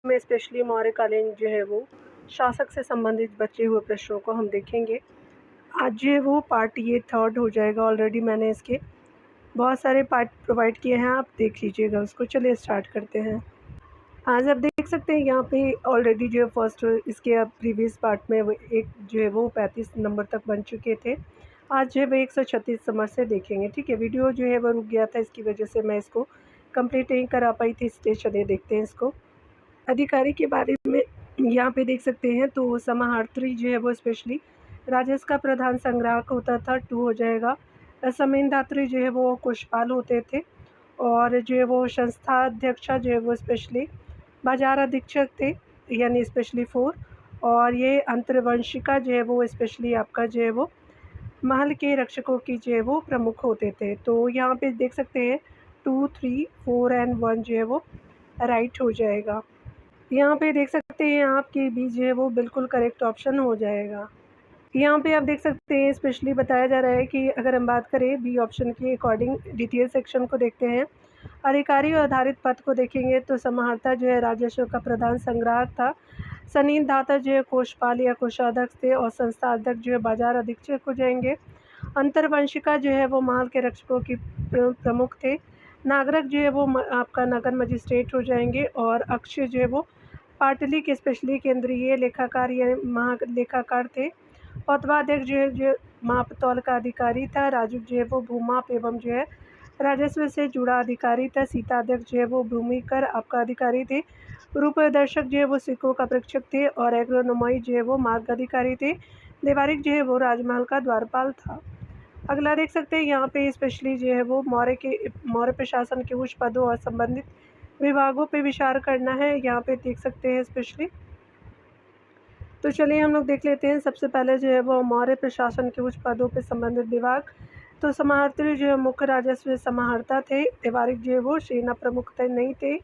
में स्पेशली मौर्यकालीन जो है वो शासक से संबंधित बचे हुए प्रश्नों को हम देखेंगे। आज जो है वो पार्ट ये थर्ड हो जाएगा। ऑलरेडी मैंने इसके बहुत सारे पार्ट प्रोवाइड किए हैं, आप देख लीजिएगा उसको। चलिए स्टार्ट करते हैं। आज आप देख सकते हैं यहाँ पे ऑलरेडी जो है फर्स्ट इसके प्रीवियस पार्ट में वो एक जो है वो 35 नंबर तक बन चुके थे। आज जो है वो 136 नंबर से देखेंगे। ठीक है, वीडियो जो है वो रुक गया था, इसकी वजह से मैं इसको कंप्लीट नहीं करा पाई थी। इसलिए चलिए देखते हैं इसको। अधिकारी के बारे में यहाँ पे देख सकते हैं। तो समाहर्त्री जो है वो स्पेशली राजस्व का प्रधान संग्राहक होता था, 2 हो जाएगा। जमींदात्री जो है वो कोषपाल होते थे, और जो है वो संस्था अध्यक्षा जो है वो स्पेशली बाजार अधीक्षक थे, यानी स्पेशली 4। और ये अंतर्वंशिका जो है वो स्पेशली आपका जो है वो महल के रक्षकों की जो है वो प्रमुख होते थे। तो यहाँ पे देख सकते हैं 2, 3, 4 एंड 1 जो है वो राइट हो जाएगा। यहाँ पे देख सकते हैं आपकी बी जो है वो बिल्कुल करेक्ट ऑप्शन हो जाएगा। यहाँ पे आप देख सकते हैं स्पेशली बताया जा रहा है कि अगर हम बात करें बी ऑप्शन के अकॉर्डिंग, डिटेल सेक्शन को देखते हैं। अधिकारी और आधारित पद को देखेंगे तो समाहर्ता जो है राजस्व का प्रधान संग्राहक था। सनददाता जो है कोषपाल या कोषाध्यक्ष थे, और संस्था अध्यक्ष जो है बाजार अधीक्षक हो जाएंगे। अंतर्वंशिका जो है वो महल के रक्षकों की प्रमुख थे। नागरिक जो है वो आपका नगर मजिस्ट्रेट हो जाएंगे। और अक्षय जो है वो पाटली के स्पेशली केंद्रीय लेखाकार या महालेखाकार थे। पौतवाध्यक्ष जो है जो माप तौल का अधिकारी था। राजू जो है वो भूमाप एवं जो है राजस्व से जुड़ा अधिकारी था। सीताध्यक्ष जो है वो भूमि कर आपका अधिकारी थे। रूपदर्शक जो है वो सिक्कों का प्रेक्षक थे, और एग्रोनोमॉई जो है वो मार्ग अधिकारी थे। देवारिक जो है वो राजमहल का द्वारपाल था। अगला देख सकते हैं यहाँ पे स्पेशली जो है वो मौर्य प्रशासन के उच्च पदों और संबंधित विभागों पे विचार करना है। यहाँ पे देख सकते हैं स्पेशली। तो चलिए हम लोग देख लेते हैं। सबसे पहले जो है वो मौर्य प्रशासन के उच्च पदों पे संबंधित विभाग। तो समाहर्त्री जो है मुख्य राजस्व समाहर्ता थे। देवारिक जो है वो सेना प्रमुख थे नहीं थे।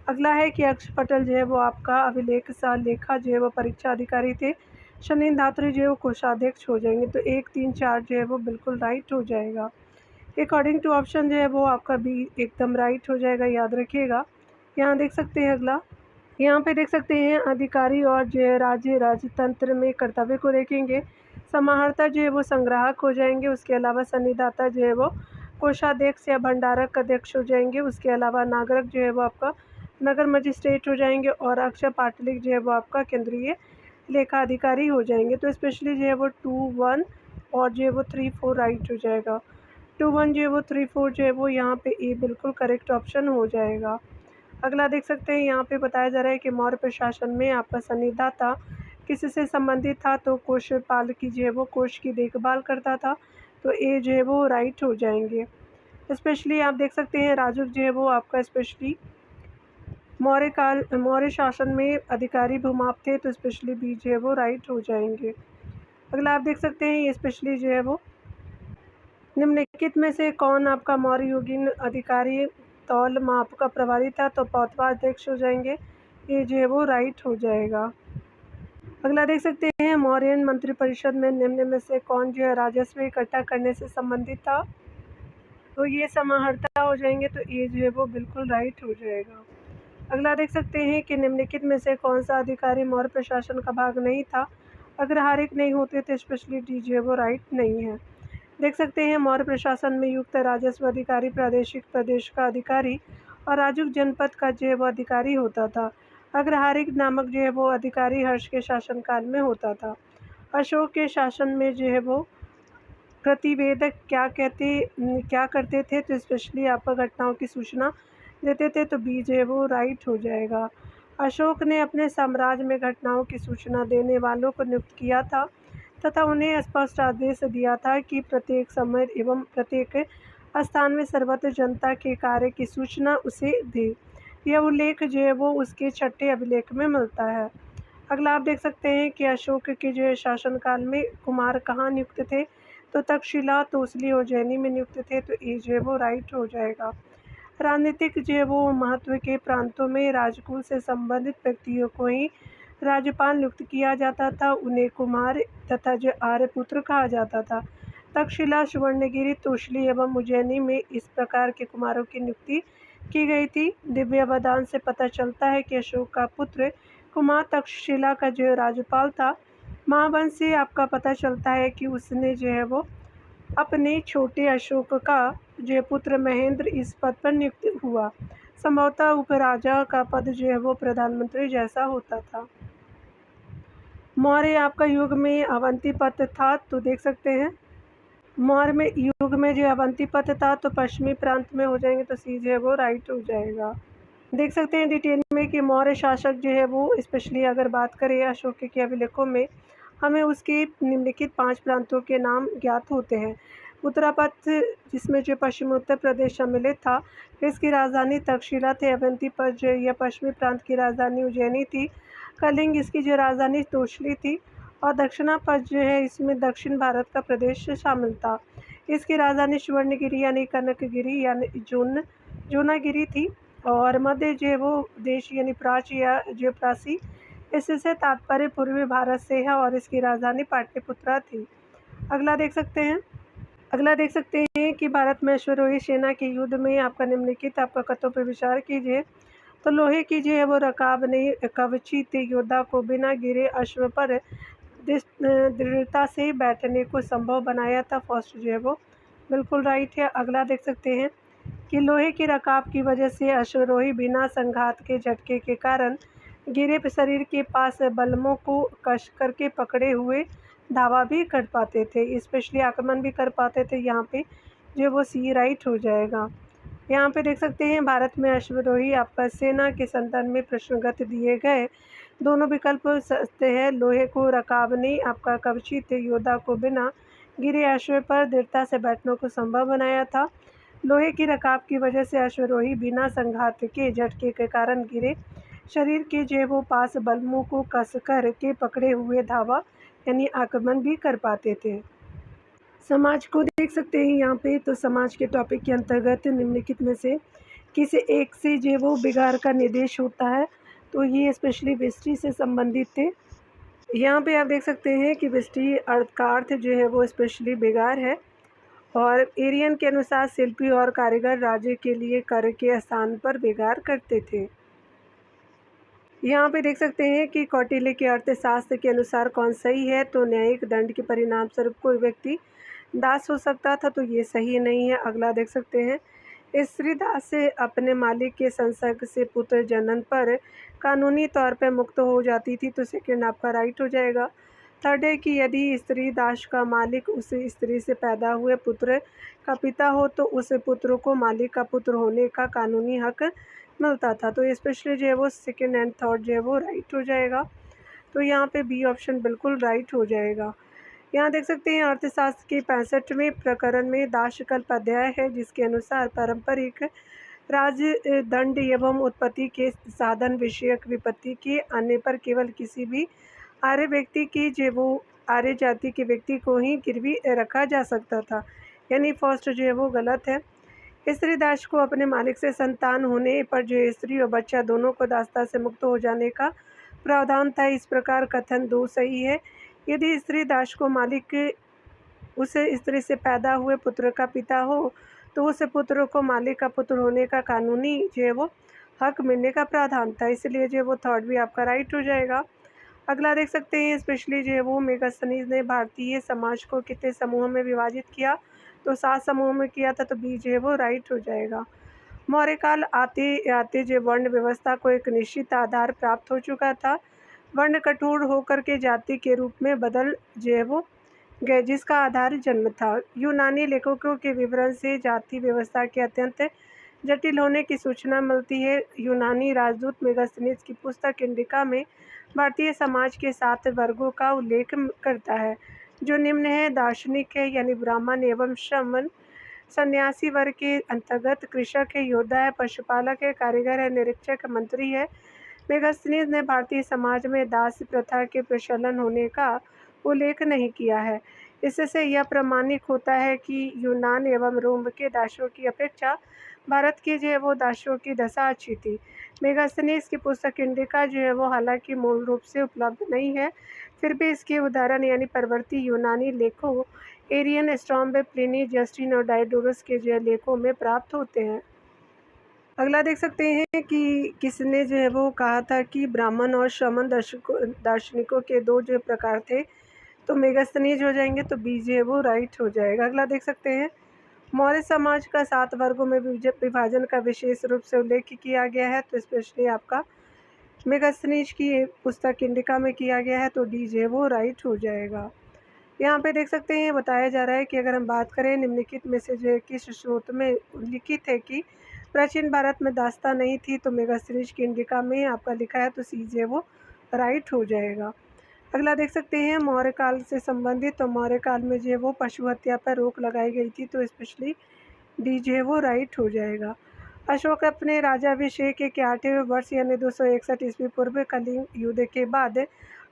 अगला है कि अक्ष पटेल जो है वो आपका अभिलेख सा लेखा जो है वो परीक्षा अधिकारी थे। शनिधात्री जो है वो कोषाध्यक्ष हो जाएंगे। तो 1, 3, 4 जो है वो बिल्कुल राइट हो जाएगा। अकॉर्डिंग टू ऑप्शन जो है वो आपका बी एकदम राइट हो जाएगा, याद रखिएगा। यहाँ देख सकते हैं अगला। यहाँ पे देख सकते हैं अधिकारी और जो है राजतंत्र में कर्तव्य को देखेंगे। समाहर्ता जो है वो संग्राहक हो जाएंगे। उसके अलावा सन्निधाता जो है वो कोषाध्यक्ष या भंडारक अध्यक्ष हो जाएंगे। उसके अलावा नागरिक जो है वो आपका नगर मजिस्ट्रेट हो जाएंगे। और अक्षय पाटलिक जो है वो आपका केंद्रीय लेखा अधिकारी हो जाएंगे। तो स्पेशली जो है वो 2, 1 और जो है वो 3, 4 राइट हो जाएगा। 2, 1 जो है वो 3, 4 जो है वो यहाँ पे ए बिल्कुल करेक्ट ऑप्शन हो जाएगा। अगला देख सकते हैं यहाँ पे बताया जा रहा है कि मौर्य प्रशासन में आपका सन्निधाता किससे संबंधित था। तो कोषपाल की जो है वो कोष की देखभाल करता था। तो ए जो है वो राइट हो जाएंगे। स्पेशली आप देख सकते हैं राजू जो है वो आपका स्पेशली मौर्य शासन में अधिकारी भूमाप थे। तो स्पेशली बी जो है वो राइट हो जाएंगे। अगला आप देख सकते हैं ये स्पेशली जो है वो निम्नलिखित में से कौन आपका मौर्य युगीन अधिकारी तौल माप का प्रभारी था। तो पौतवा अध्यक्ष हो जाएंगे। ये जो है वो राइट हो जाएगा। अगला देख सकते हैं मौर्यन मंत्रिपरिषद में निम्न में से कौन जो है राजस्व इकट्ठा करने से संबंधित था। तो ये समाहर्ता हो जाएंगे। तो ये जो है वो बिल्कुल राइट हो जाएगा। अगला देख सकते हैं कि निम्नलिखित में से कौन सा अधिकारी मौर्य प्रशासन का भाग नहीं था। अग्रहारिक नहीं होते तो स्पेशली डी जो है वो राइट नहीं है। देख सकते हैं मौर्य प्रशासन में युक्त राजस्व अधिकारी प्रादेशिक प्रदेश का अधिकारी और राजूक जनपद का जो है वो अधिकारी होता था। अग्रहारिक नामक जो है वो अधिकारी हर्ष के शासनकाल में होता था। अशोक के शासन में जो है वो प्रतिवेदक क्या करते थे। तो स्पेशली आपका घटनाओं की सूचना देते थे। तो बी जो है वो राइट हो जाएगा। अशोक ने अपने साम्राज्य में घटनाओं की सूचना देने वालों को नियुक्त किया था, तथा उन्हें स्पष्ट आदेश दिया था कि प्रत्येक समय एवं प्रत्येक स्थान में सर्वत्र जनता के कार्य की सूचना उसे दे। यह उल्लेख जो है वो उसके 6ठे अभिलेख में मिलता है। अगला आप देख सकते हैं कि अशोक के जो है शासनकाल में कुमार कहाँ नियुक्त थे। तो तक्षशिला, तोसली और उज्जैनी में नियुक्त थे। तो ये जो है वो राइट हो जाएगा। राजनीतिक जो है वो महत्व के प्रांतों में राजकुल से संबंधित व्यक्तियों को ही राज्यपाल नियुक्त किया जाता था। उन्हें कुमार तथा जो आर्यपुत्र कहा जाता था। तक्षशिला, सुवर्णगिरि, तोसली एवं उज्जैनी में इस प्रकार के कुमारों की नियुक्ति की गई थी। दिव्य वरदान से पता चलता है कि अशोक का पुत्र कुमार तक्षशिला का जो राज्यपाल था। महावंश से आपका पता चलता है कि उसने जो है वो अपने छोटे अशोक का जो पुत्र महेंद्र इस पद पर नियुक्त हुआ। संभवतः उपराजा का पद जो है वो प्रधानमंत्री जैसा होता था। मौर्य आपका युग में अवंती पद था, तो देख सकते हैं मौर्य में युग में जो अवंती पद था तो पश्चिमी प्रांत में हो जाएंगे, तो सी जो है वो राइट हो जाएगा। देख सकते हैं डिटेल में कि मौर्य शासक जो है वो स्पेशली अगर बात करें अशोक के अभिलेखों में हमें उसके निम्नलिखित 5 प्रांतों के नाम ज्ञात होते हैं। उत्तरापथ, जिसमें जो पश्चिमी उत्तर प्रदेश सम्मिलित था, इसकी राजधानी तक्षशिला थी। अवंती पथ जो यह पश्चिमी प्रांत की राजधानी उज्जैनी थी। कलिंग इसकी जो राजधानी तोशली थी। और दक्षिणापथ जो है इसमें दक्षिण भारत का प्रदेश शामिल था। इसकी राजधानी सुवर्णगिरी यानी कनकगिरी यानी जोनागिरी थी। और मध्य जो है वो देश यानी प्राची या जो प्रासी, इससे तात्पर्य पूर्वी भारत से है और इसकी राजधानी पाटलिपुत्रा थी। अगला देख सकते हैं कि भारत में अश्वरोही सेना के युद्ध में आपका निम्नलिखित आपका कथों पर विचार कीजिए। तो लोहे की जो है वो रकाब ने कवचित योद्धा को बिना गिरे अश्व पर दृढ़ता से बैठने को संभव बनाया था। फर्स्ट जो है वो बिल्कुल राइट है। अगला देख सकते हैं कि लोहे की रकाब की वजह से अश्वरोही बिना संघात के झटके के कारण गिरे शरीर के पास बल्लों को कस करके पकड़े हुए धावा भी कर पाते थे, स्पेशली आक्रमण भी कर पाते थे। यहाँ पे जो वो सी राइट हो जाएगा। यहाँ पे देख सकते हैं भारत में अश्वरोही आपका सेना के संदर्भ में प्रश्नगत दिए गए दोनों विकल्प सत्य है। लोहे को रकाब ने आपका कवचित योद्धा को बिना गिरे अश्व पर दृढ़ता से बैठने को संभव बनाया था। लोहे की रकाब की वजह से अश्वरोही बिना संघात के झटके के कारण गिरे शरीर के जेबों पास बल्लों को कस कर के पकड़े हुए धावा यानी आक्रमण भी कर पाते थे। समाज को देख सकते हैं यहाँ पे, तो समाज के टॉपिक के अंतर्गत निम्नलिखित में से किसी एक से जो वो बिगाड़ का निर्देश होता है, तो ये स्पेशली वेष्टि से संबंधित थे। यहाँ पे आप देख सकते हैं कि वेष्टि अर्थ का अर्थ जो है वो स्पेशली बिगाड़ है। और एरियन के अनुसार शिल्पी और कारीगर राज्य के लिए कर के स्थान पर बिगाड़ करते थे। यहाँ पे देख सकते हैं कि कौटिल्य के अर्थशास्त्र के अनुसार कौन सही है, तो न्यायिक दंड के परिणाम स्वरूप कोई व्यक्ति दास हो सकता था, तो ये सही नहीं है। अगला देख सकते हैं स्त्री दास से अपने मालिक के संसर्ग से पुत्र जनन पर कानूनी तौर पर मुक्त हो जाती थी, तो सेकेंड आपका राइट हो जाएगा। थर्ड है कि यदि स्त्री दास का मालिक उस स्त्री से पैदा हुए पुत्र का पिता हो तो उस पुत्र को मालिक का पुत्र होने का कानूनी हक मिलता था। तो स्पेशली जो है वो सेकेंड एंड थर्ड जो है वो राइट हो जाएगा। तो यहाँ पे बी ऑप्शन बिल्कुल राइट हो जाएगा। यहाँ देख सकते हैं अर्थशास्त्र के 65वें प्रकरण में दासकल्प अध्याय है, जिसके अनुसार पारंपरिक राज्य दंड एवं उत्पत्ति के साधन विषयक विपत्ति के आने पर केवल किसी भी आर्य व्यक्ति की जो वो आर्य जाति के व्यक्ति को ही गिरवी रखा जा सकता था, यानी फर्स्ट जो है वो गलत है। स्त्री दास को अपने मालिक से संतान होने पर जो स्त्री और बच्चा दोनों को दासता से मुक्त हो जाने का प्रावधान था। इस प्रकार कथन 2 सही है। यदि स्त्री दास को मालिक उस स्त्री से पैदा हुए पुत्र का पिता हो तो उस पुत्र को मालिक का पुत्र होने का कानूनी जो है वो हक मिलने का प्रावधान था, इसलिए जो है वो थर्ड भी आपका राइट हो जाएगा। अगला देख सकते हैं स्पेशली जो है वो मेगास्थनीज ने भारतीय समाज को कितने समूहों में विभाजित किया, तो 7 समूहों में किया था, तो बी जो है वो राइट हो जाएगा। मौर्य काल आते आते जो वर्ण व्यवस्था को एक निश्चित आधार प्राप्त हो चुका था। वर्ण कठोर होकर के जाति के रूप में बदल जो है वो गए, जिसका आधार जन्म था। यूनानी लेखकों के विवरण से जाति व्यवस्था के अत्यंत जटिल होने की सूचना मिलती है। यूनानी राजदूत मेगास्थनीज की पुस्तक इंडिका में भारतीय समाज के 7 वर्गों का उल्लेख करता है, जो निम्न है। दार्शनिक है यानी ब्राह्मण एवं श्रमण, सन्यासी वर्ग के अंतर्गत कृषक है, योद्धा है, पशुपालक है, कारीगर है, निरीक्षक, मंत्री है। मेगास्थनीज ने भारतीय समाज में दास प्रथा के प्रचलन होने का उल्लेख नहीं किया है। इससे यह प्रमाणित होता है कि यूनान एवं रोम के दासों की अपेक्षा भारत के जो है वो दासों की दशा अच्छी थी। मेगास्थनीज की पुस्तक इंडिका जो है वो हालांकि मूल रूप से उपलब्ध नहीं है, फिर भी इसके उदाहरण यानी परवर्ती यूनानी लेखों एरियन, स्ट्रॉम्बे, प्लिनी, जस्टिन और डायोडोरस के जो लेखों में प्राप्त होते हैं। अगला देख सकते हैं कि किसने जो है वो कहा था कि ब्राह्मण और श्रमण दार्शनिकों के 2 जो प्रकार थे, तो मेगास्थनीज हो जाएंगे, तो बी जो है वो राइट हो जाएगा। अगला देख सकते हैं मौर्य समाज का 7 वर्गों में विभाजन का विशेष रूप से उल्लेख किया गया है, तो स्पेशली आपका मेगास्थनीज की पुस्तक इंडिका में किया गया है, तो डी जो है वो राइट हो जाएगा। यहाँ पे देख सकते हैं बताया जा रहा है कि अगर हम बात करें निम्नलिखित में से जो है किस स्रोत में लिखित है कि प्राचीन भारत में दास्तां नहीं थी, तो मेगास्थनीज की इंडिका में आपका लिखा है, तो सी जो है वो राइट हो जाएगा। अगला देख सकते हैं मौर्य काल से संबंधित, तो मौर्य काल में जो है वो पशु हत्या पर रोक लगाई गई थी, तो स्पेशली डी जो है वो राइट हो जाएगा। अशोक अपने राजाभिषेक के 8वें वर्ष यानी 261 ईस्वी पूर्व कलिंग युद्ध के बाद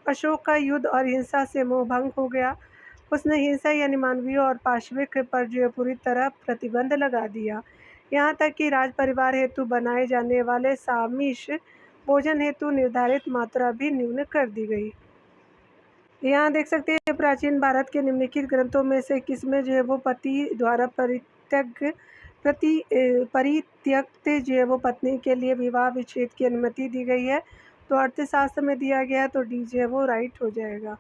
अशोक का युद्ध और हिंसा से मोह भंग हो गया। उसने हिंसा यानी मानवीय और पाशविक पर जो है पूरी तरह प्रतिबंध लगा दिया। यहाँ तक कि राज परिवार हेतु बनाए जाने वाले सामिष भोजन हेतु निर्धारित मात्रा भी न्यून कर दी गई। यहाँ देख सकते हैं प्राचीन भारत के निम्नलिखित ग्रंथों में से किसमें जो है वो पति द्वारा परित्यक्त जो है वो पत्नी के लिए विवाह विच्छेद की अनुमति दी गई है, तो अर्थशास्त्र में दिया गया है, तो डी जो है वो राइट हो जाएगा।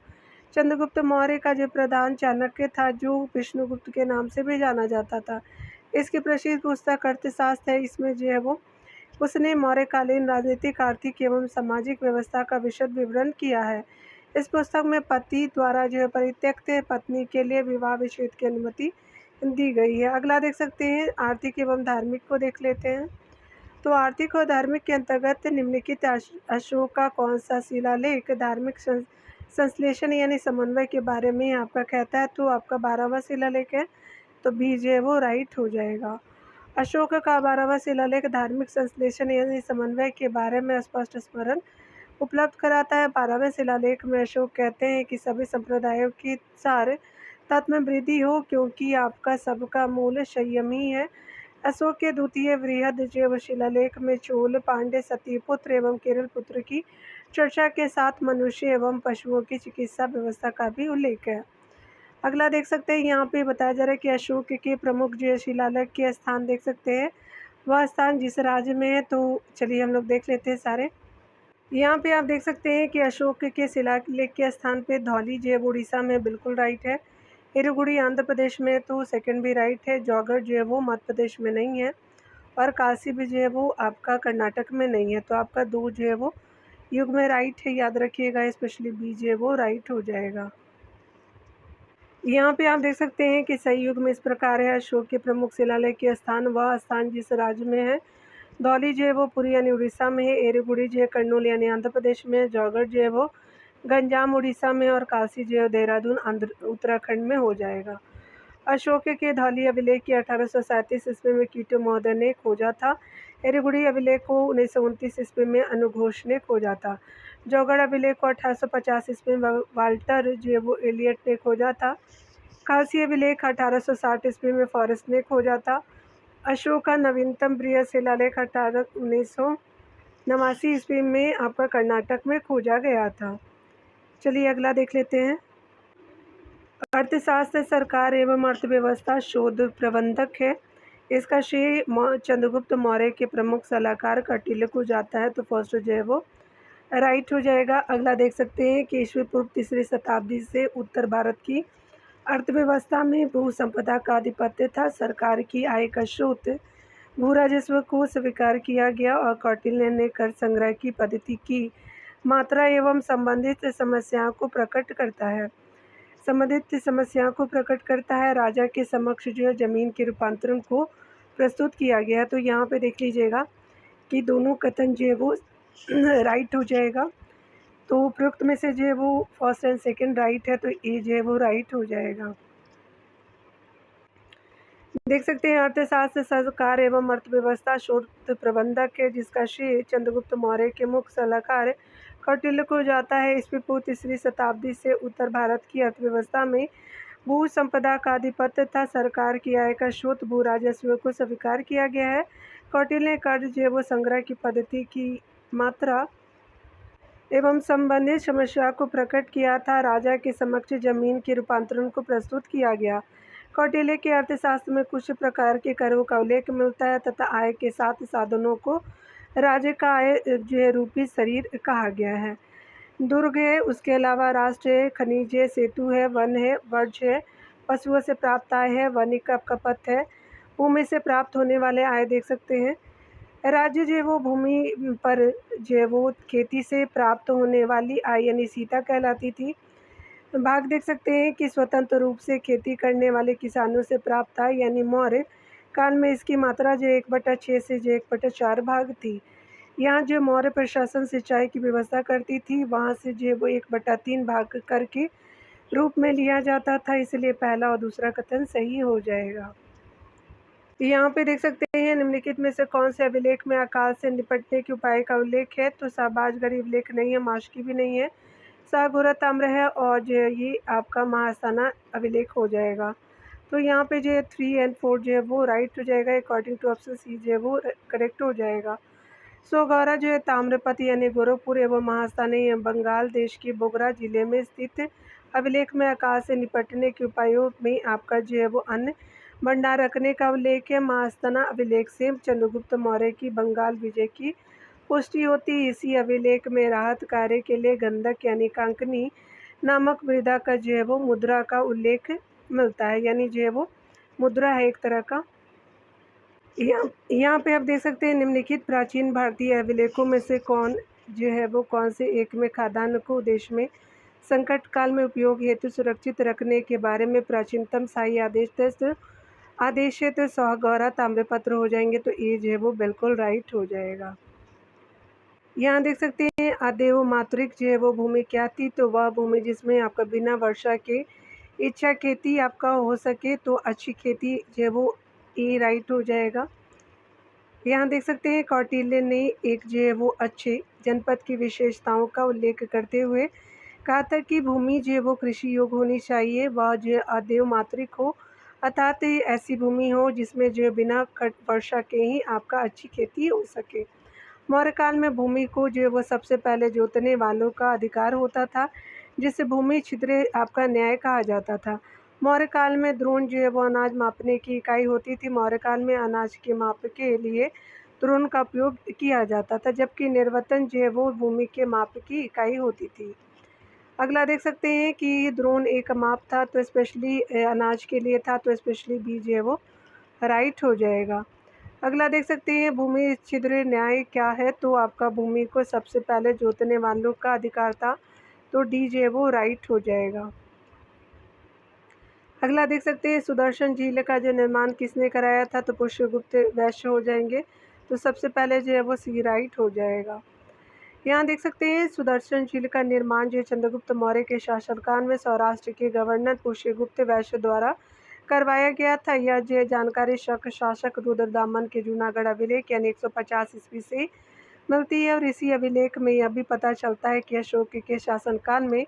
चंद्रगुप्त मौर्य का जो प्रधान चाणक्य था, जो विष्णुगुप्त के नाम से भी जाना जाता था। इसकी प्रसिद्ध पुस्तक अर्थशास्त्र है। इसमें जो है वो उसने मौर्यकालीन राजनीतिक, आर्थिक एवं सामाजिक व्यवस्था का विशद विवरण किया है। इस पुस्तक में पति द्वारा जो है परित्यक्त पत्नी के लिए विवाह विच्छेद की अनुमति दी गई है। अगला देख सकते हैं आर्थिक एवं धार्मिक को देख लेते हैं। तो आर्थिक और धार्मिक के अंतर्गत निम्नलिखित अशोक का कौन सा शिलालेख धार्मिक संश्लेषण यानी समन्वय के बारे में आपका कहता है, तो आपका 12वां शिलालेख है, तो बी जो है वो राइट हो जाएगा। अशोक का 12वां शिलालेख धार्मिक संश्लेषण यानी समन्वय के बारे में स्पष्ट स्मरण उपलब्ध कराता है। 12वें शिलालेख में अशोक कहते हैं कि सभी संप्रदायों की सार तत्व में वृद्धि हो, क्योंकि आपका सबका मूल संयम ही है। अशोक के द्वितीय वृहद जैव शिलालेख में चोल, पांड्य, सतीपुत्र एवं केरल पुत्र की चर्चा के साथ मनुष्य एवं पशुओं की चिकित्सा व्यवस्था का भी उल्लेख है। अगला देख सकते हैं यहाँ पे बताया जा रहा है कि अशोक के प्रमुख जो शिलालेख के स्थान देख सकते हैं, वह स्थान जिस राज्य में है, तो चलिए हम लोग देख लेते हैं सारे। यहाँ पे आप देख सकते हैं कि अशोक के शिलालेख के स्थान पे धौली जो है उड़ीसा में बिल्कुल राइट है। इरगुड़ी आंध्र प्रदेश में, तो सेकंड भी राइट है। जौगढ़ जो है वो मध्य प्रदेश में नहीं है, और काशी भी जो है वो आपका कर्नाटक में नहीं है, तो आपका 2 जो है वो युग में राइट है, याद रखिएगा। स्पेशली बी जो है वो राइट हो जाएगा। यहाँ पे आप देख सकते हैं कि सही युग में इस प्रकार है। अशोक के प्रमुख शिलालेख के स्थान, वह स्थान जिस राज्य में है, धौली जो है वो पुरी यानी उड़ीसा में है। एरगुड़ी जो है कर्नूल यानी आंध्र प्रदेश में है। जौगढ़ जो है वो गंजाम उड़ीसा में, और काशी जो है देहरादून उत्तराखंड में हो जाएगा। अशोक के धौली अभिलेख की 1837 ईस्वी में कीटो महोदय ने खोजा था। एरगुड़ी अभिलेख को 1929 ईस्वी में अनुघोष ने खोजा था। जौगढ़ अभिलेख को 1850 ईस्वी में वाल्टर जो है वो एलियट ने खोजा था। काशी अभिलेख 1860 ईस्वी में फॉरेस्ट ने खोजा था। अशोक का नवीनतम बृहद शिलालेख 1989 ईस्वी में आपका कर्नाटक में खोजा गया था। चलिए अगला देख लेते हैं। अर्थशास्त्र सरकार एवं अर्थव्यवस्था शोध प्रबंधक है। इसका श्रेय चंद्रगुप्त मौर्य के प्रमुख सलाहकार कौटिल्य को जाता है, तो फर्स्ट जो है वो राइट हो जाएगा। अगला देख सकते हैं कि ईस्वी पूर्व 3री शताब्दी से उत्तर भारत की अर्थव्यवस्था में भू संपदा का आधिपत्य था। सरकार की आय का स्रोत भू राजस्व को स्वीकार किया गया, और कौटिल्य ने कर संग्रह की पद्धति की मात्रा एवं संबंधित समस्याओं को प्रकट करता है। राजा के समक्ष जो है जमीन के रूपांतरण को प्रस्तुत किया गया। तो यहाँ पे देख लीजिएगा कि दोनों कथन जो है वो राइट हो जाएगा। तो उपरोक्त में से जो है वो फर्स्ट एंड सेकंड राइट है, तो ए जो है वो राइट हो जाएगा। देख सकते हैं अर्थशास्त्र सरकार एवं अर्थव्यवस्था शोध प्रबंधक है, जिसका श्रेय चंद्रगुप्त मौर्य के मुख्य सलाहकार कौटिल्य को जाता है। ईस्वी पूर्व 3री शताब्दी से उत्तर भारत की अर्थव्यवस्था में भू संपदा का आधिपत्य था। सरकार की आय का स्रोत भू राजस्व को स्वीकार किया गया है। कौटिल्य ने कर जो है वो संग्रह की पद्धति की मात्रा एवं संबंधित समस्या को प्रकट किया था। राजा के समक्ष जमीन के रूपांतरण को प्रस्तुत किया गया। कौटिल्य के अर्थशास्त्र में कुछ प्रकार के करों का उल्लेख मिलता है तथा आय के 7 साधनों को राज्य का आय जो रूपी शरीर कहा गया है। दुर्ग है, उसके अलावा राष्ट्र है, खनिज है, सेतु है, वन है, वर्ज्य है, पशुओं से प्राप्त आय है, वनिक खपत है, भूमि से प्राप्त होने वाले आय देख सकते हैं। राज्य जो है वो भूमि पर जो है वो खेती से प्राप्त होने वाली आय यानी सीता कहलाती थी। भाग देख सकते हैं कि स्वतंत्र रूप से खेती करने वाले किसानों से प्राप्त आय यानी मौर्य काल में इसकी मात्रा जो 1/6 से जो 1/4 भाग थी। यहाँ जो मौर्य प्रशासन सिंचाई की व्यवस्था करती थी वहाँ से जो वो 1/3 भाग करके रूप में लिया जाता था, इसलिए पहला और दूसरा कथन सही हो जाएगा। यहाँ पे देख सकते हैं निम्नलिखित में से कौन से अभिलेख में अकाल से निपटने के उपाय का उल्लेख है। तो शाहबाजगढ़ी अभिलेख नहीं है, माशकी भी नहीं है, सागुरा ताम्र है और जो है ये आपका महास्थाना अभिलेख हो जाएगा। तो यहाँ पे जो है 3 और 4 जो है वो राइट हो जाएगा, अकॉर्डिंग टू ऑप्शन सी जो है वो करेक्ट हो जाएगा। सोगौरा जो है ताम्रपति यानी गोरखपुर एवं महास्थानी बंगाल देश के बोगरा जिले में स्थित अभिलेख में अकाल से निपटने के उपायों में आपका जो है वो अन्न भंडार रखने का उल्लेख है। महास्थाना अभिलेख से चंद्रगुप्त मौर्य की बंगाल विजय की पुष्टि होती। इसी अभिलेख में राहत कार्य के लिए गंधक यानी कांकनी नामक मृदा का जो है वो मुद्रा का उल्लेख मिलता है, यानी जो है वो मुद्रा है एक तरह का। यहाँ पे आप देख सकते हैं निम्नलिखित प्राचीन भारतीय अभिलेखों में से कौन जो है वो कौन से एक में खाद्यान्न को देश में संकट काल में उपयोग हेतु सुरक्षित रखने के बारे में प्राचीनतम शाही आदेश है। तो सोहगौरा ताम्रपत्र हो जाएंगे, तो ये जो है वो बिल्कुल राइट हो जाएगा। यहाँ देख सकते हैं अदेव मातृक जो है वो भूमि क्या थी। तो वह भूमि जिसमें आपका बिना वर्षा के इच्छा खेती आपका हो सके, तो अच्छी खेती जो है वो ये राइट हो जाएगा। यहाँ देख सकते हैं कौटिल्य ने एक जो है वो अच्छे जनपद की विशेषताओं का उल्लेख करते हुए कहा था कि भूमि जो है वो कृषि योग्य होनी चाहिए, वह जो है अदेव मातृक हो, अर्थात ऐसी भूमि हो जिसमें जो है बिना वर्षा के ही आपका अच्छी खेती हो सके। मौर्य काल में भूमि को जो है वो सबसे पहले जोतने वालों का अधिकार होता था, जिसे भूमि छिद्र आपका न्याय कहा जाता था। मौर्य काल में द्रोण जो है वो अनाज मापने की इकाई होती थी। मौर्य काल में अनाज के माप के लिए द्रोण का उपयोग किया जाता था, जबकि निर्वतन जो है वो भूमि के माप की इकाई होती थी। अगला देख सकते हैं कि द्रोण एक माप था, तो स्पेशली अनाज के लिए था, तो स्पेशली बी जो है वो राइट हो जाएगा। अगला देख सकते हैं भूमि छिद्र न्याय क्या है। तो आपका भूमि को सबसे पहले जोतने वालों का अधिकार था, तो डी जो है वो राइट हो जाएगा। अगला देख सकते हैं सुदर्शन झील का जो निर्माण किसने कराया था। तो पुष्यगुप्त वैश्य हो जाएंगे, तो सबसे पहले जो है वो सी राइट हो जाएगा। यहाँ देख सकते हैं सुदर्शन झील का निर्माण जो चंद्रगुप्त मौर्य के शासनकाल में सौराष्ट्र के गवर्नर पुष्यगुप्त वैश्य द्वारा करवाया गया था। यह जो जानकारी शक शासक रुद्रदामन के जूनागढ़ अभिलेख यानी 150 ईस्वी से मिलती है, और इसी अभिलेख में यह भी पता चलता है कि अशोक के शासनकाल में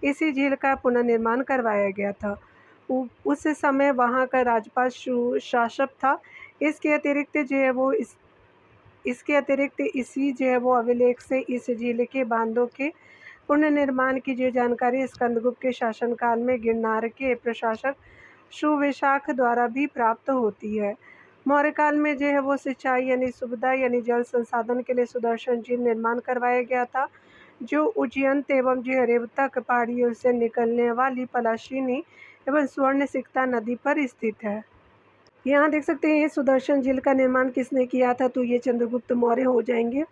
इसी झील का पुनर्निर्माण करवाया गया था। उस समय वहाँ का राजपाल शासक था। इसके अतिरिक्त जो है वो इसके अतिरिक्त इसी जो है वो अभिलेख से इस झील के बांधों के पुनर्निर्माण की जो जानकारी स्कंदगुप्त के शासनकाल में गिरनार के प्रशासक सुविशाख द्वारा भी प्राप्त होती है। मौर्य काल में जो है वो सिंचाई यानी सुविधा यानी जल संसाधन के लिए सुदर्शन झील निर्माण करवाया गया था, जो उज्जैन एवं जो है रेवतक पहाड़ियों से निकलने वाली पलाशिनी एवं स्वर्ण सिकता नदी पर स्थित है। यहाँ देख सकते हैं सुदर्शन झील का निर्माण किसने किया था। तो ये चंद्रगुप्त मौर्य हो जाएंगे,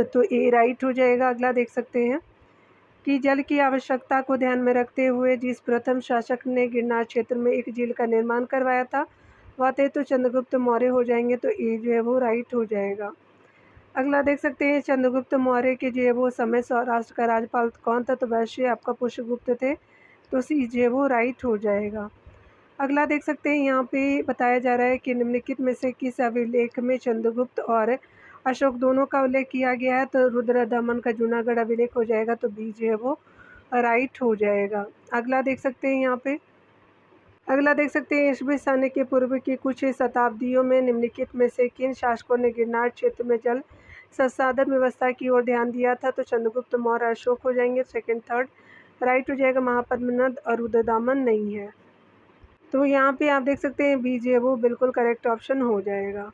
तो ए राइट हो जाएगा। अगला देख सकते हैं कि जल की आवश्यकता को ध्यान में रखते हुए जिस प्रथम शासक ने गिरनार क्षेत्र में एक झील का निर्माण करवाया था वह थे तो चंद्रगुप्त मौर्य हो जाएंगे, तो ए जो है वो राइट हो जाएगा। अगला देख सकते हैं चंद्रगुप्त मौर्य के जो है वो समय सौराष्ट्र का राज्यपाल कौन था। तो वैश्य आपका पुष्यगुप्त थे, तो सी जो है वो राइट हो जाएगा। अगला देख सकते हैं यहाँ पे बताया जा रहा है कि निम्नलिखित में से किस अभिलेख में चंद्रगुप्त और अशोक दोनों का उल्लेख किया गया है। तो रुद्रदमन का जूनागढ़ अभिलेख हो जाएगा, तो बी जो है वो राइट हो जाएगा। अगला देख सकते हैं यहाँ पे अगला देख सकते हैं ईस्वी सन के पूर्व की कुछ शताब्दियों में निम्नलिखित में से किन शासकों ने गिरनार क्षेत्र में जल संसाधन व्यवस्था की ओर ध्यान दिया था। तो चंद्रगुप्त मौर्य अशोक हो जाएंगे, सेकंड थर्ड राइट हो जाएगा। महापद्मनद और रुद्रदामन नहीं है। तो यहाँ पे आप देख सकते हैं बी जो है वो बिल्कुल करेक्ट ऑप्शन हो जाएगा।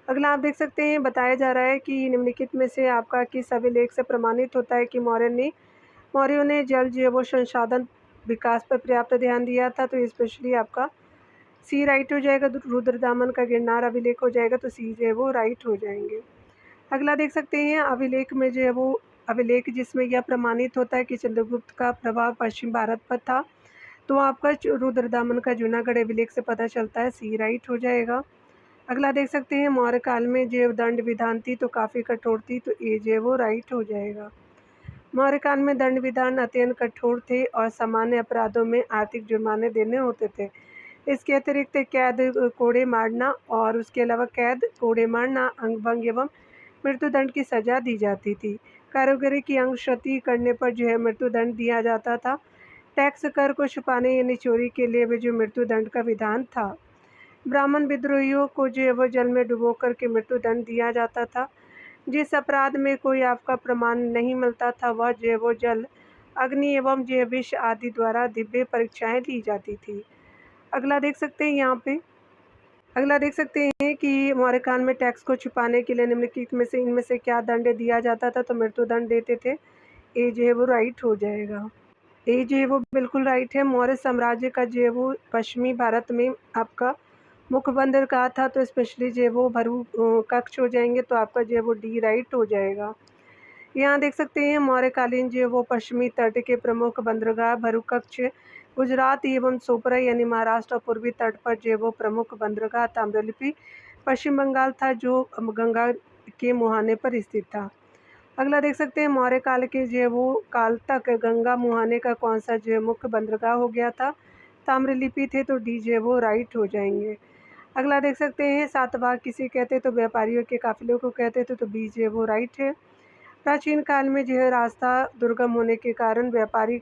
अगला आप देख सकते हैं बताया जा रहा है कि निम्नलिखित में से आपका किस अभिलेख से प्रमाणित होता है कि मौर्यों ने जल जो है वो संसाधन विकास पर पर्याप्त ध्यान दिया था। तो स्पेशली आपका सी राइट हो जाएगा। रुद्रदामन का गिरनार अभिलेख हो जाएगा, तो सी जो है वो राइट हो जाएंगे। अगला देख सकते हैं अभिलेख में जो है वो अभिलेख जिसमें यह प्रमाणित होता है कि चंद्रगुप्त का प्रभाव पश्चिम भारत पर था। तो आपका रुद्रदामन का जूनागढ़ अभिलेख से पता चलता है, सी राइट हो जाएगा। अगला देख सकते हैं मौर्य काल में जो दंड विधान थी तो काफ़ी कठोर थी, तो ए जो है वो राइट हो जाएगा। मौर्य काल में दंड विधान अत्यंत कठोर थे और सामान्य अपराधों में आर्थिक जुर्माने देने होते थे। इसके अतिरिक्त कैद, कोड़े मारना और उसके अलावा कैद, कोड़े मारना, अंग भंग एवं मृत्युदंड की सजा दी जाती थी। कारीगरी की अंग क्षति करने पर जो है मृत्युदंड दिया जाता था। टैक्स कर को छुपाने यानी चोरी के लिए भी जो मृत्युदंड का विधान था। ब्राह्मण विद्रोहियों को जो है वो जल में डुबो कर के मृत्युदंड दिया जाता था। जिस अपराध में कोई आपका प्रमाण नहीं मिलता था वह जो है वो जल, अग्नि एवं जो विष आदि द्वारा दिव्य परीक्षाएं ली जाती थी। अगला देख सकते हैं यहाँ पे अगला देख सकते हैं कि मौर्य काल में टैक्स को छुपाने के लिए निम्नलिखित में से इनमें से क्या दंड दिया जाता था। तो मृत्युदंड देते थे। ए जो है वो राइट हो जाएगा। ए जो है वो बिल्कुल राइट है। मौर्य साम्राज्य का जो है वो पश्चिमी भारत में आपका मुख्य बंदरगाह था, तो स्पेशली जो है वो भरू कक्ष हो जाएंगे। तो आपका जो है वो डी राइट हो जाएगा। यहाँ देख सकते हैं मौर्यकालीन जो है वो पश्चिमी तट के प्रमुख बंदरगाह भरूकक्ष गुजरात एवं सोपरा यानी महाराष्ट्र और पूर्वी तट पर जो है वो प्रमुख बंदरगाह ताम्रलिप्ति पश्चिम बंगाल था, जो गंगा के मुहाने पर स्थित था। अगला देख सकते हैं मौर्य काल के जो है वो काल तक गंगा मुहाने का कौन सा जो है मुख्य बंदरगाह हो गया था। ताम्रलिपि थे, तो डी जो है वो राइट हो जाएंगे। अगला देख सकते हैं सातवाहन किसे कहते तो व्यापारियों के काफिलों को कहते थे, तो बी जो है वो राइट है। प्राचीन काल में जो है रास्ता दुर्गम होने के कारण व्यापार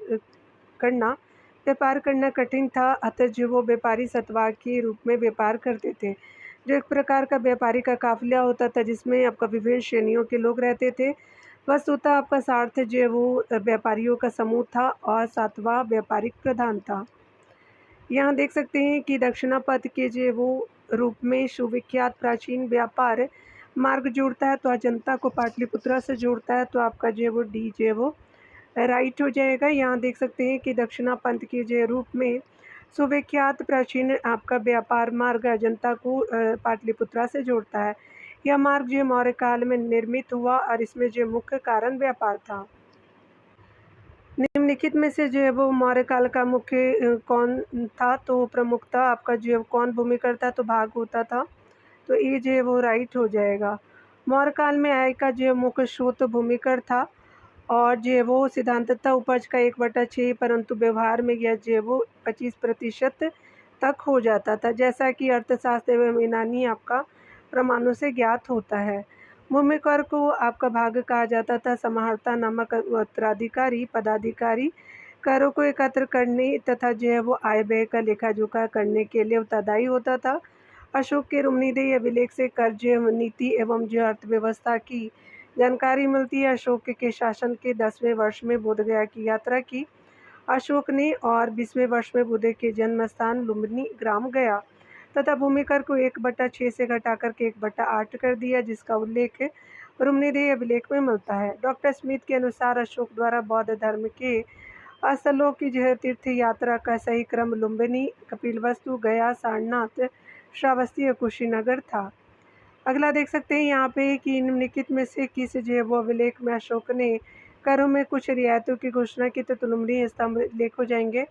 करना कठिन था, अतः जो वो व्यापारी सतवाह के रूप में व्यापार करते थे, जो एक प्रकार का व्यापारी का काफिला होता था जिसमें आपका विभिन्न श्रेणियों के लोग रहते थे। वस्तुतः आपका सार्थ जो है वो व्यापारियों का समूह था और सातवां व्यापारिक प्रधान था। यहाँ देख सकते हैं कि दक्षिणापथ के जो वो रूप में सुविख्यात प्राचीन व्यापार मार्ग जोड़ता है, तो अजंता को पाटलिपुत्रा से जोड़ता है। तो आपका जो है वो डी जो है वो राइट हो जाएगा। यहाँ देख सकते हैं कि दक्षिणापंथ के जो रूप में सुविख्यात प्राचीन आपका व्यापार मार्ग अजंता को पाटलिपुत्रा से जोड़ता है। यह मार्ग जो मौर्य काल में निर्मित हुआ और इसमें जो मुख्य कारण व्यापार था। निम्नलिखित में से जो है वो मौर्य काल का मुख्य कौन था। तो प्रमुखता आपका जो है कौन भूमि करता, तो भाग होता था। तो ये जो है वो राइट हो जाएगा। मौर्य काल में आय का जो मुख्य स्रोत भूमिकर था और जो है वो सिद्धांततः उपज का 1/6, परंतु व्यवहार में यह जो है वो 25% तक हो जाता था, जैसा कि अर्थशास्त्र एवं यूनानी आपका प्रमाणों से ज्ञात होता है। भूमिकर को आपका भाग कहा जाता था। समाहर्ता नामक उत्तराधिकारी पदाधिकारी करों को एकत्र करने तथा जो है वो आय व्यय का लेखा जोखा करने के लिए उत्तरदायी होता था। अशोक के रुम्नीदेही अभिलेख से कर्ज नीति एवं जो अर्थव्यवस्था की जानकारी मिलती है। अशोक के शासन के 10वें वर्ष में बोधगया की यात्रा की अशोक ने और 20वें वर्ष में बुद्ध के जन्म स्थान लुम्बिनी ग्राम गया तथा भूमिकर को 1/6 से घटाकर के 1/8 कर दिया, जिसका उल्लेख रुम्नीदेही अभिलेख में मिलता है। डॉक्टर स्मिथ के अनुसार अशोक द्वारा बौद्ध धर्म के स्थलों की जो है तीर्थ यात्रा का सही क्रम लुम्बिनी, कपिलवस्तु, गया, सारनाथ, श्रावस्ती और कुशीनगर था। अगला देख सकते हैं यहाँ पे कि निम्नलिखित में से किस जो है वो अभिलेख में अशोक ने करों में कुछ रियायतों की घोषणा की। तो लुम्बिनी स्तंभ लेख हो जाएंगे,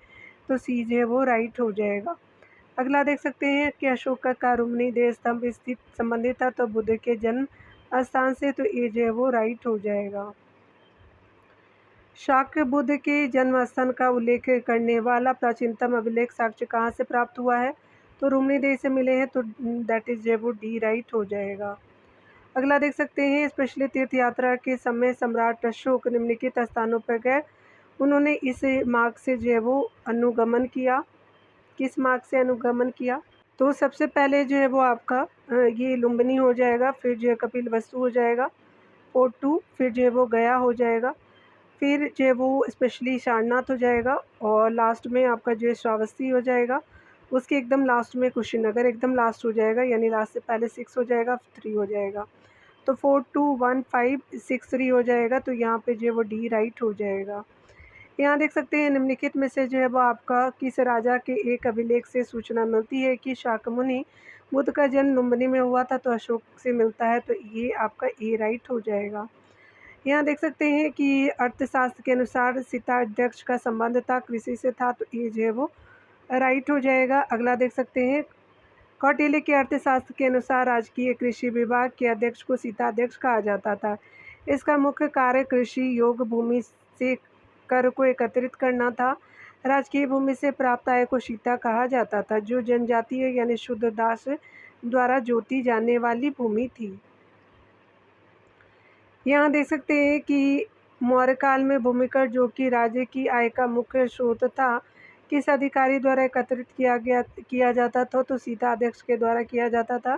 तो सी जो है वो राइट हो जाएगा। अगला देख सकते हैं कि अशोक का कारुमनी देह स्तंभ स्थित संबंधित था तो बुद्ध के जन्म स्थान से, तो ये जो है वो राइट हो जाएगा। शाक्य बुद्ध के जन्म स्थान का उल्लेख करने वाला प्राचीनतम अभिलेख साक्ष्य कहाँ से प्राप्त हुआ है। तो रुम्नीदेही से मिले हैं, तो दैट इज जो है वो डी राइट हो जाएगा। अगला देख सकते हैं स्पेशली तीर्थ यात्रा के समय सम्राट अशोक निम्नलिखित स्थानों पर गए। उन्होंने इस मार्ग से जो है वो अनुगमन किया। किस मार्ग से अनुगमन किया। तो सबसे पहले जो है वो आपका ये लुम्बिनी हो जाएगा, फिर जो है कपिलवस्तु हो जाएगा, पोटू, फिर जो है वो गया हो जाएगा, फिर जो है वो स्पेशली सारनाथ हो जाएगा और लास्ट में आपका जो है श्रावस्ती हो जाएगा उसके एकदम लास्ट में कुशीनगर एकदम लास्ट हो जाएगा, यानी लास्ट से पहले 6 हो जाएगा, 3 हो जाएगा, तो 421563 हो जाएगा। तो यहाँ पे जो है वो डी राइट हो जाएगा। यहाँ देख सकते हैं निम्नलिखित में से जो है वो आपका किस राजा के एक अभिलेख से सूचना मिलती है कि शाक्यमुनि बुद्ध का जन्म लुम्बिनी में हुआ था, तो अशोक से मिलता है, तो ये आपका ए राइट हो जाएगा। यहाँ देख सकते हैं कि अर्थशास्त्र के अनुसार सीता अध्यक्ष का संबंध था कृषि से था, तो ये जो है वो राइट हो जाएगा। अगला देख सकते हैं कौटिल्य के अर्थशास्त्र के अनुसार राजकीय कृषि विभाग के अध्यक्ष को सीता अध्यक्ष कहा जाता था। इसका मुख्य कार्य कृषि योग्य भूमि से कर को एकत्रित करना था। राजकीय भूमि से प्राप्त आय को सीता कहा जाता था, जो जनजातीय यानी शुद्ध दास द्वारा जोती जाने वाली भूमि थी। यहाँ देख सकते हैं कि मौर्य काल में भूमिकर, जो कि राज्य की आय का मुख्य स्रोत था, किस अधिकारी द्वारा एकत्रित किया जाता था, तो सीता अध्यक्ष के द्वारा किया जाता था।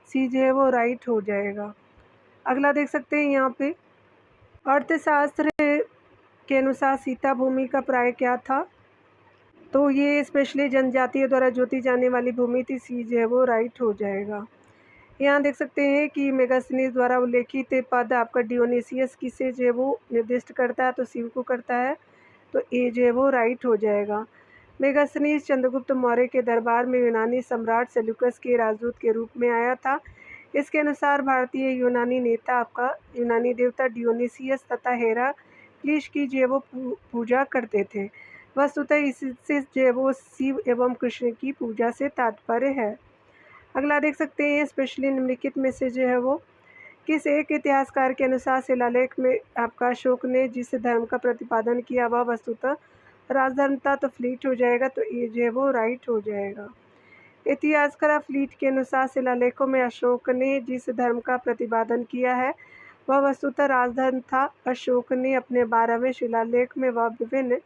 सी जो है वो राइट हो जाएगा। अगला देख सकते हैं यहाँ पे अर्थशास्त्र के अनुसार सीता भूमि का प्राय क्या था, तो ये स्पेशली जनजातीय द्वारा जोती जाने वाली भूमि थी। सी जो है वो राइट हो जाएगा। यहाँ देख सकते हैं कि मेगास्थनीज द्वारा उल्लेखित पद आपका डियोनिसियस किसे जो है वो निर्दिष्ट करता है, तो शिव को करता है, तो ए जो है वो राइट हो जाएगा। मेगास्थनीज चंद्रगुप्त मौर्य के दरबार में यूनानी सम्राट सेल्यूकस के राजदूत के रूप में आया था। इसके अनुसार भारतीय यूनानी नेता आपका यूनानी देवता डियोनिसियस तथा हेरा क्लीश की जो है वो पूजा करते थे। वस्तुतः इससे जो है वो शिव एवं कृष्ण की पूजा से तात्पर्य है। अगला देख सकते हैं स्पेशली निम्नलिखित में से जो है वो किस एक इतिहासकार के अनुसार शिलालेख में आपका अशोक ने जिस धर्म का प्रतिपादन किया वह वस्तुतः राजधर्म था, तो फ्लीट हो जाएगा, तो ये जो है वो राइट हो जाएगा। इतिहासकार फ्लीट के अनुसार शिलालेखों में अशोक ने जिस धर्म का प्रतिपादन किया है वह वस्तुतः राजधर्म था। अशोक ने अपने 12वें शिलालेख में वह विभिन्न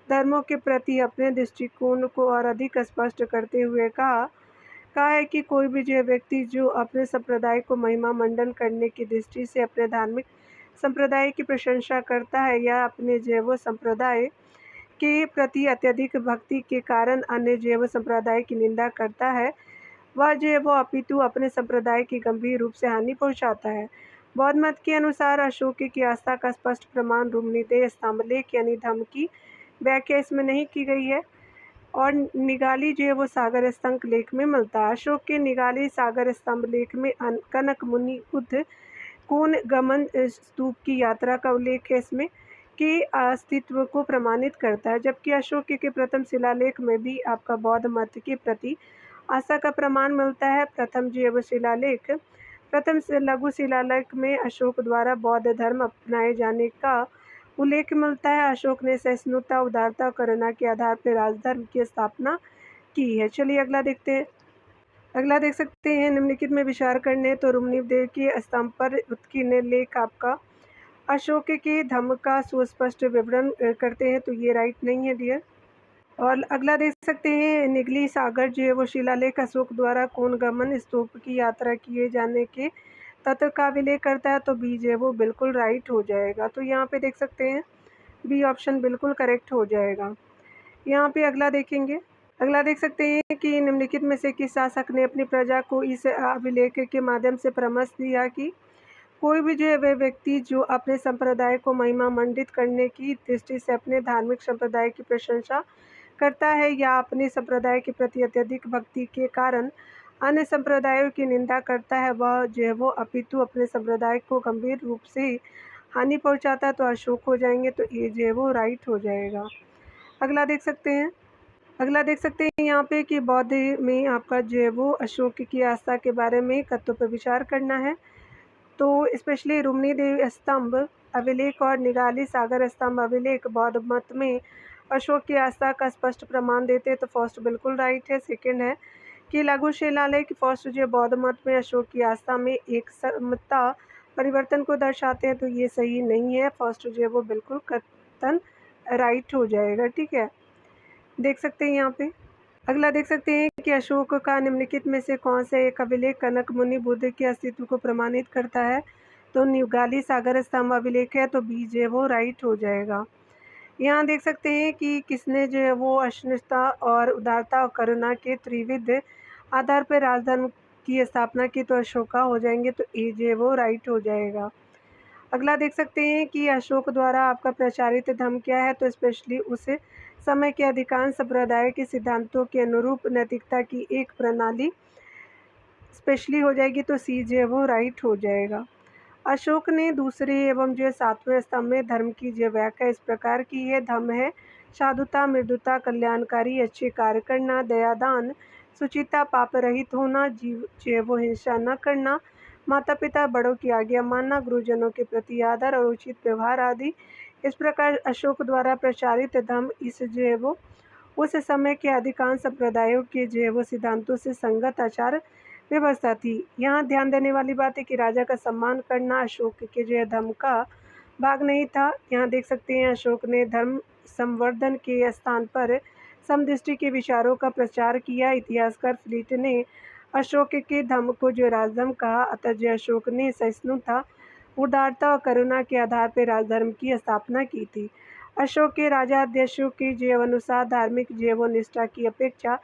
धर्मों के प्रति अपने दृष्टिकोण को और अधिक स्पष्ट करते हुए कहा है कि कोई भी जो व्यक्ति जो अपने संप्रदाय को महिमा मंडन करने की दृष्टि से अपने धार्मिक संप्रदाय की प्रशंसा करता है या अपने जैव संप्रदाय के प्रति अत्यधिक भक्ति के कारण अन्य जैव संप्रदाय की निंदा करता है, वह जो है वो अपितु अपने संप्रदाय की गंभीर रूप से हानि पहुंचाता है। बौद्ध मत के अनुसार अशोक की आस्था का स्पष्ट प्रमाण रूपनिदेय स्तंभलेख यानी धम्म की व्याख्या इसमें नहीं की गई है, और निगाली जो है वो सागर स्तंभ लेख में मिलता है। अशोक के निगाली सागर स्तंभ लेख में कनक मुनि बुद्ध कोन गमन स्तूप की यात्रा का उल्लेख है इसमें के अस्तित्व को प्रमाणित करता है, जबकि अशोक के प्रथम शिलालेख में भी आपका बौद्ध मत के प्रति आस्था का प्रमाण मिलता है। प्रथम लघु शिलालेख में अशोक द्वारा बौद्ध धर्म अपनाए जाने का उल्लेख मिलता है। अशोक ने सहिष्णुता, उदारता और करुणा के आधार पर राजधर्म की स्थापना की है। चलिए अगला देखते हैं। अगला देख सकते हैं निम्नलिखित में विचार करने, तो रूपनिदेव के स्तंभ पर उत्कीर्ण लेख आपका अशोक के धम्म का सुस्पष्ट विवरण करते हैं, तो ये राइट नहीं है डियर। और अगला देख सकते हैं निगली सागर जो है वो शिलालेख अशोक द्वारा कोनगमन स्तूप की यात्रा किए जाने के तत्व का विलेख करता है, तो बी जो है वो बिल्कुल राइट हो जाएगा। तो यहाँ पे देख सकते हैं बी ऑप्शन बिल्कुल करेक्ट हो जाएगा। यहाँ पे अगला देखेंगे। अगला देख सकते हैं कि निम्नलिखित में से किस शासक ने अपनी प्रजा को इस अभिलेख के माध्यम से परामर्श दिया कि कोई भी जो है वह व्यक्ति जो अपने संप्रदाय को महिमा मंडित करने की दृष्टि से अपने धार्मिक संप्रदाय की प्रशंसा करता है या अपने संप्रदाय के प्रति अत्यधिक भक्ति के कारण अन्य संप्रदायों की निंदा करता है, वह जो है वो अपितु अपने संप्रदाय को गंभीर रूप से हानि पहुंचाता है, तो अशोक हो जाएंगे, तो ये जो है वो राइट हो जाएगा। अगला देख सकते हैं। अगला देख सकते हैं यहाँ पे कि बौद्ध में आपका जो है वो अशोक की आस्था के बारे में तत्व पर विचार करना है, तो स्पेशली रूपनिदेव स्तंभ अभिलेख और निगाली सागर स्तंभ अभिलेख बौद्ध मत में अशोक की आस्था का स्पष्ट प्रमाण देते हैं, तो फर्स्ट बिल्कुल राइट है। सेकंड है कि लघु शिलालेख फर्स्ट जो बौद्ध मत में अशोक की आस्था में एक समता परिवर्तन को दर्शाते हैं, तो ये सही नहीं है। फर्स्ट जो है वो बिल्कुल कथन राइट हो जाएगा, ठीक है। देख सकते हैं यहाँ पे। अगला देख सकते हैं कि अशोक का निम्नलिखित में से कौन सा एक अभिलेख कनक मुनि बुद्ध के अस्तित्व को प्रमाणित करता है, तो निगाली सागर स्तंभ अभिलेख है, तो बी जो है वो राइट हो जाएगा। यहाँ देख सकते हैं कि किसने जो है वो अहिंसा और उदारता और करुणा के त्रिविध आधार पर राजधर्म की स्थापना की, तो अशोका हो जाएंगे, तो ए जो है वो राइट हो जाएगा। अगला देख सकते हैं कि अशोक द्वारा आपका प्रचारित धर्म क्या है, तो स्पेशली उस समय के अधिकांश संप्रदाय के सिद्धांतों के अनुरूप नैतिकता की एक प्रणाली स्पेशली हो जाएगी, तो सी जो है वो राइट हो जाएगा। अशोक ने दूसरे एवं जो 7वें स्तंभ में धर्म की जो व्याख्या इस प्रकार की है, धर्म है साधुता, मृदुता, कल्याणकारी अच्छे कार्य करना, दयादान, सुचिता, पाप रहित होना, जीव जो वो हिंसा न करना, माता पिता बड़ों की आज्ञा मानना, गुरुजनों के प्रति आदर और उचित व्यवहार आदि। इस प्रकार अशोक द्वारा प्रचारित धर्म इस जो है वो उस समय के अधिकांश संप्रदायों के जो है वो सिद्धांतों से संगत आचार व्यवस्था थी। यहाँ ध्यान देने वाली बात है कि राजा का सम्मान करना अशोक के जो है धर्म का भाग नहीं था। यहाँ देख सकते हैं अशोक ने धर्म संवर्धन के स्थान पर समदृष्टि के विचारों का प्रचार किया। इतिहासकार फ्लीट ने अशोक के धर्म को जो राजधर्म कहा, अतः जो अशोक ने सहिष्णुता, उदारता और करुणा के आधार पर राजधर्म की स्थापना की थी। अशोक के राजाध्यक्षों के जीव अनुसार धार्मिक जीवन निष्ठा की अपेक्षा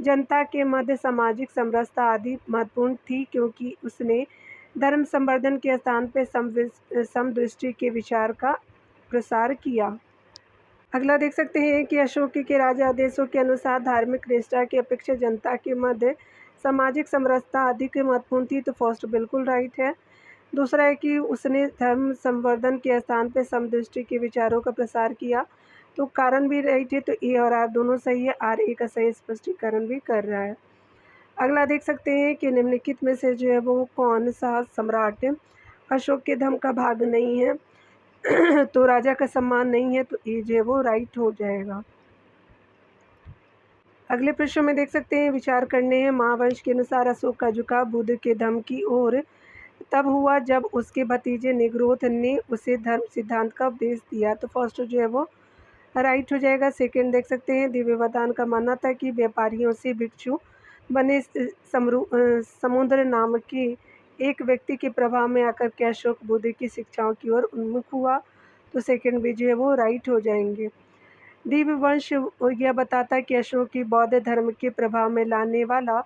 जनता के मध्य सामाजिक समरसता आदि महत्वपूर्ण थी, क्योंकि उसने धर्म संवर्धन के स्थान पर समदृष्टि के विचार का प्रसार किया। अगला देख सकते हैं कि अशोक के राजा आदेशों के अनुसार धार्मिक निष्ठा की अपेक्षा जनता के मध्य सामाजिक समरसता अधिक महत्वपूर्ण थी, तो फर्स्ट बिल्कुल राइट है। दूसरा है कि उसने धर्म संवर्धन के स्थान पर समदृष्टि के विचारों का प्रसार किया, तो कारण भी राइट है, तो ए और आर दोनों सही है, आर ए का सही स्पष्टीकरण भी कर रहा है। अगला देख सकते हैं कि निम्नलिखित में से जो है वो कौन सा सम्राट अशोक के धर्म का भाग नहीं है तो राजा का सम्मान नहीं है, तो ए जो है वो राइट हो जाएगा। अगले प्रश्न में देख सकते हैं विचार करने हैं। महावंश के अनुसार अशोक का झुकाव बुद्ध के धर्म की ओर तब हुआ जब उसके भतीजे निग्रोध ने उसे धर्म सिद्धांत का उपदेश दिया, तो फर्स्ट जो है वो राइट हो जाएगा। सेकंड देख सकते हैं दिव्यवदान का मानना था कि व्यापारियों से भिक्षु बने समुद्र नाम के एक व्यक्ति के प्रभाव में आकर के अशोक बुद्ध की शिक्षाओं की ओर उन्मुख हुआ, तो सेकंड भी जो है वो राइट हो जाएंगे। दिव्यवंश यह बताता है कि अशोक की बौद्ध धर्म के प्रभाव में लाने वाला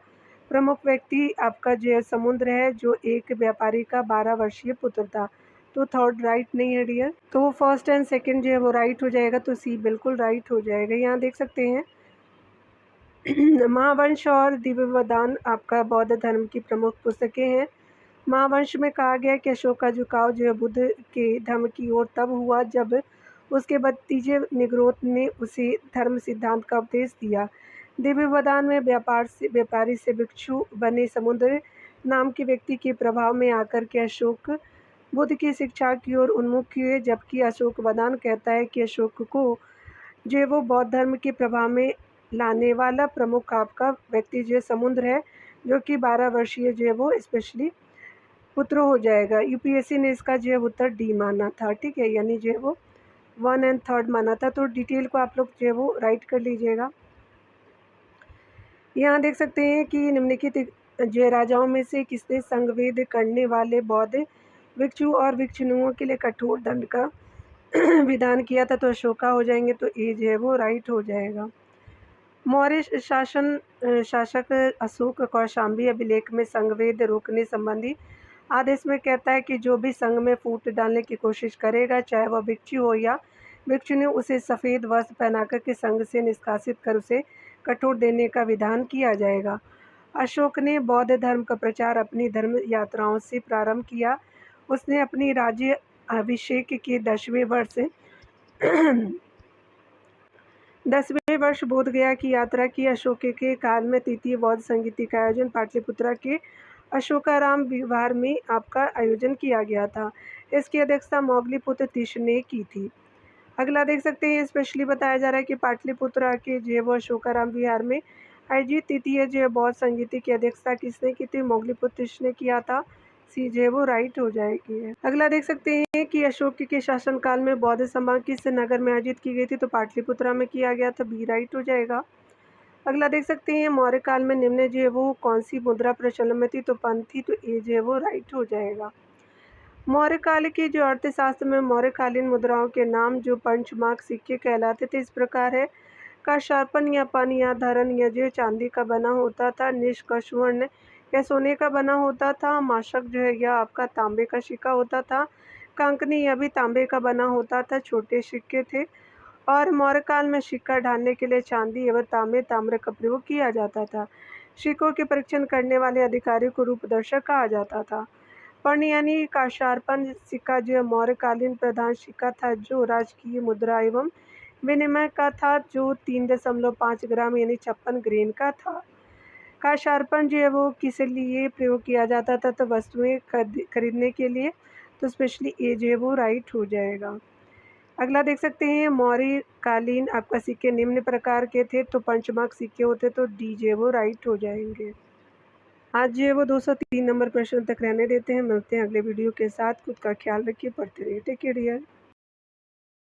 प्रमुख व्यक्ति आपका जो है समुद्र है, जो एक व्यापारी का 12 वर्षीय पुत्र था, तो थर्ड राइट नहीं है डियर, तो फर्स्ट एंड सेकंड जो है वो राइट हो जाएगा, तो सी बिल्कुल राइट हो जाएगा। यहाँ देख सकते हैं महावंश और दिव्यवदान आपका बौद्ध धर्म की प्रमुख पुस्तकें हैं। महावंश में कहा गया कि अशोक का झुकाव जो है बुद्ध के धर्म की ओर तब हुआ जब उसके भतीजे निग्रोध ने उसे धर्म सिद्धांत का उपदेश दिया। दिव्यवदान में व्यापारी से भिक्षु बने समुद्र नाम के व्यक्ति के प्रभाव में आकर के अशोक बुद्ध की शिक्षा की ओर उन्मुख हुए, जबकि अशोक वदान कहता है कि अशोक को जो है वो बौद्ध धर्म के प्रभाव में लाने वाला प्रमुख आपका व्यक्ति जो समुद्र है, जो कि 12 वर्षीय जो है वो स्पेशली पुत्र हो जाएगा। यूपीएससी ने इसका जो है उत्तर डी माना था, ठीक है, यानी जो है वो 1 एंड 3 माना था, तो डिटेल को आप लोग जो है वो राइट कर लीजिएगा। यहाँ देख सकते हैं कि निम्नलिखित जो राजाओं में से किसने संगवेद करने वाले बौद्ध भिक्षु और भिक्षुणियों के लिए कठोर दंड का विधान किया था, तो अशोका हो जाएंगे, तो ए जो है वो राइट हो जाएगा। मौर्य शासक अशोक कौशाम्बी अभिलेख में संगवेद रोकने संबंधी आदेश में कहता है कि जो भी संघ में फूट डालने की कोशिश करेगा, चाहे वह भिक्षु हो या भिक्षुणी, उसे सफ़ेद वस्त्र पहनाकर के संघ से निष्कासित कर उसे कठोर देने का विधान किया जाएगा। अशोक ने बौद्ध धर्म का प्रचार अपनी धर्म यात्राओं से प्रारंभ किया। उसने अपनी राज्य अभिषेक के 10वें वर्ष बोध गया की यात्रा की। अशोक के काल में तृतीय बौद्ध संगीति का आयोजन पाटलिपुत्रा के अशोकाराम विहार में आपका आयोजन किया गया था। इसकी अध्यक्षता मोगली पुत्र तिश ने की थी। अगला देख सकते हैं स्पेशली बताया जा रहा है कि पाटलिपुत्रा के जो है वो अशोकाराम विहार में आयोजित तृतीय जो है बौद्ध संगीति की अध्यक्षता किसने की थी? मोगली पुत्र तिश ने किया था, सी जो है वो राइट हो जाएगी। अगला देख सकते हैं कि अशोक के शासनकाल में बौद्ध सभा किस नगर में आयोजित की गई थी? तो पाटलिपुत्रा में किया गया था, बी राइट हो जाएगा। अगला देख सकते हैं मौर्य काल में निम्न जो है वो कौन सी मुद्रा प्रचलन में थी? तो पंथी, तो ए जो है वो राइट हो जाएगा। मौर्यकाल की जो अर्थशास्त्र में मौर्यकालीन मुद्राओं के नाम जो पंचमार्क सिक्के कहलाते थे इस प्रकार है। का शार्पन या पन या धरन या जो चांदी का बना होता था, निष्क स्वर्ण या सोने का बना होता था, माशक जो है यह आपका तांबे का सिक्का होता था, कंकनी यह भी तांबे का बना होता था, छोटे सिक्के थे। और मौर्यकाल में सिक्का ढालने के लिए चांदी एवं ताम्र का प्रयोग किया जाता था। सिक्कों के परीक्षण करने वाले अधिकारी को रूपदर्शक कहा जाता था। पर्ण यानी काशार्पण सिक्का जो मौर्यकालीन प्रधान सिक्का था जो राजकीय मुद्रा एवं विनिमय का था जो 3.5 ग्राम यानी 56 ग्रेन का था। काशार्पण जो है वो किस लिए प्रयोग किया जाता था तो वस्तुएं खरीदने के लिए, तो स्पेशली ए जो है वो राइट हो जाएगा। अगला देख सकते हैं मौर्यकालीन आपका सिक्के निम्न प्रकार के थे, तो पंचमार्क सिक्के होते तो डी जो है वो राइट हो जाएंगे। आज जो है वो 203 नंबर प्रश्न तक रहने देते हैं। मिलते हैं अगले वीडियो के साथ। खुद का ख्याल रखिए, पढ़ते रहिए। Take care dear.